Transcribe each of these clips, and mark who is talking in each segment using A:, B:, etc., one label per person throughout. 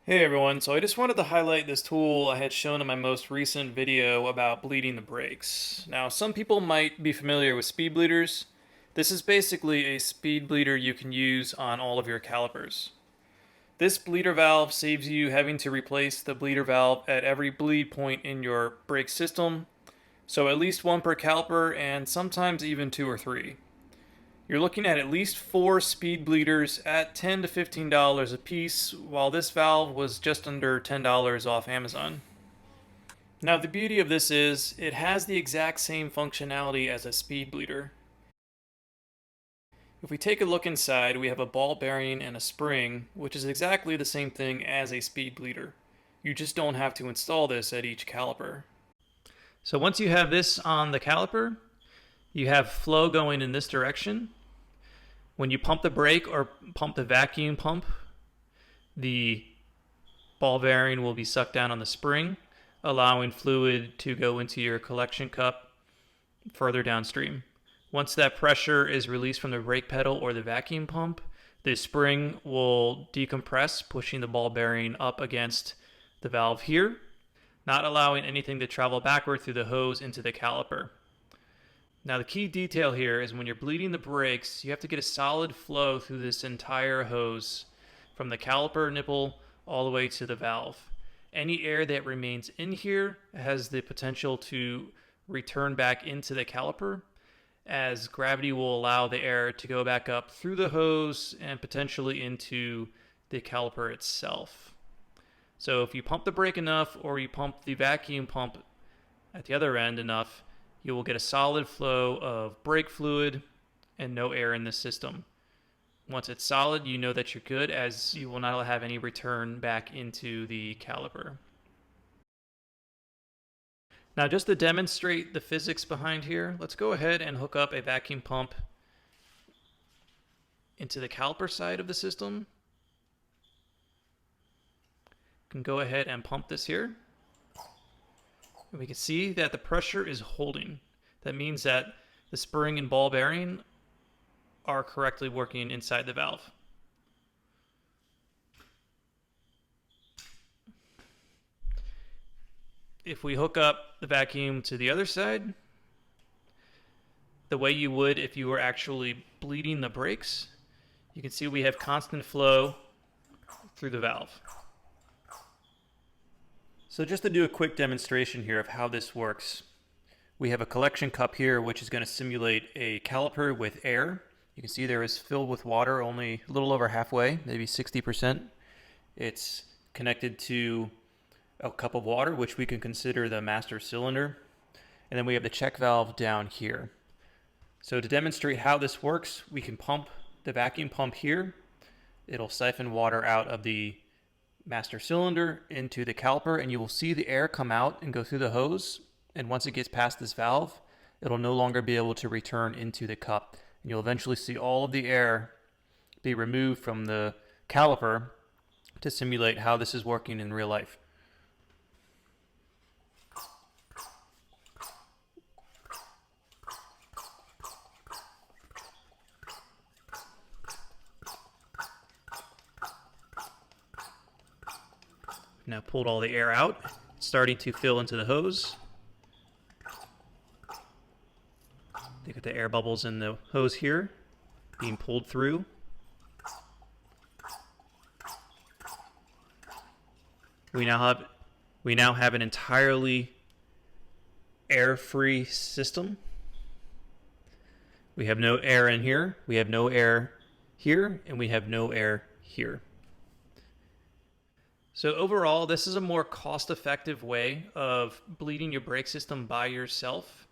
A: Hey everyone, so I just wanted to highlight this tool I had shown in my most recent video about bleeding the brakes. Now, some people might be familiar with speed bleeders. This is basically a speed bleeder you can use on all of your calipers. This bleeder valve saves you having to replace the bleeder valve at every bleed point in your brake system, so at least one per caliper and sometimes even two or three. You're looking at least four speed bleeders at $10 to $15 a piece, while this valve was just under $10 off Amazon. Now, the beauty of this is it has the exact same functionality as a speed bleeder. If we take a look inside, we have a ball bearing and a spring, which is exactly the same thing as a speed bleeder. You just don't have to install this at each caliper. So once you have this on the caliper, you have flow going in this direction. When you pump the brake or pump the vacuum pump, the ball bearing will be sucked down on the spring, allowing fluid to go into your collection cup further downstream. Once that pressure is released from the brake pedal or the vacuum pump, the spring will decompress, pushing the ball bearing up against the valve here, not allowing anything to travel backward through the hose into the caliper. Now, the key detail here is when you're bleeding the brakes, you have to get a solid flow through this entire hose from the caliper nipple all the way to the valve. Any air that remains in here has the potential to return back into the caliper, as gravity will allow the air to go back up through the hose and potentially into the caliper itself. So if you pump the brake enough or you pump the vacuum pump at the other end enough, you will get a solid flow of brake fluid and no air in the system. Once it's solid, you know that you're good, as you will not have any return back into the caliper. Now, just to demonstrate the physics behind here, let's go ahead and hook up a vacuum pump into the caliper side of the system. You can go ahead and pump this here. And we can see that the pressure is holding. That means that the spring and ball bearing are correctly working inside the valve. If we hook up the vacuum to the other side, the way you would if you were actually bleeding the brakes, you can see we have constant flow through the valve. So just to do a quick demonstration here of how this works, we have a collection cup here which is going to simulate a caliper with air. You can see there is filled with water only a little over halfway, maybe 60%. It's connected to a cup of water, which we can consider the master cylinder. And then we have the check valve down here. So to demonstrate how this works, we can pump the vacuum pump here. It'll siphon water out of the master cylinder into the caliper, and you will see the air come out and go through the hose. And once it gets past this valve, it'll no longer be able to return into the cup. And you'll eventually see all of the air be removed from the caliper to simulate how this is working in real life. Now pulled all the air out, it's starting to fill into the hose. Look at the air bubbles in the hose here being pulled through. We now have an entirely air-free system. We have no air in here, we have no air here, and we have no air here. So overall, this is a more cost-effective way of bleeding your brake system by yourself,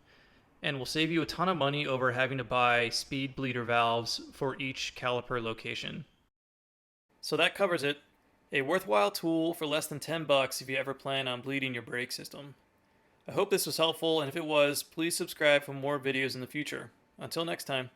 A: and will save you a ton of money over having to buy speed bleeder valves for each caliper location. So that covers it. A worthwhile tool for less than 10 bucks if you ever plan on bleeding your brake system. I hope this was helpful, and if it was, please subscribe for more videos in the future. Until next time.